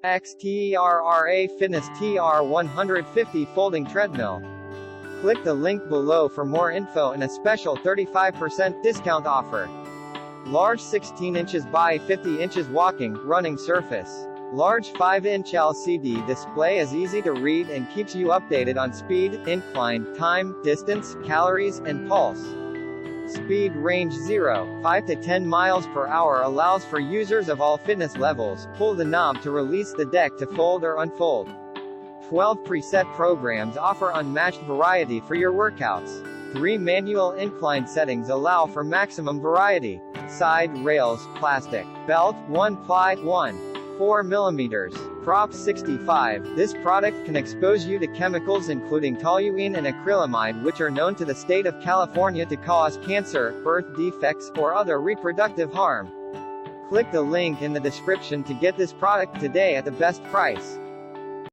XTERRA Fitness TR150 Folding Treadmill. Click the link below for more info and a special 35% discount offer. Large 16 inches by 50 inches walking, running surface. Large 5-inch LCD display is easy to read and keeps you updated on speed, incline, time, distance, calories, and pulse. Speed range 0.5 to 10 miles per hour allows for users of all fitness levels. Pull the knob to release the deck to fold or unfold. 12 preset programs offer unmatched variety for your workouts. 3 manual incline settings allow for maximum variety. Side rails, plastic. Belt, 1 ply, 4 millimeters. Prop 65. This product can expose you to chemicals including toluene and acrylamide, which are known to the state of California to cause cancer, birth defects, or other reproductive harm. Click the link in the description to get this product today at the best price.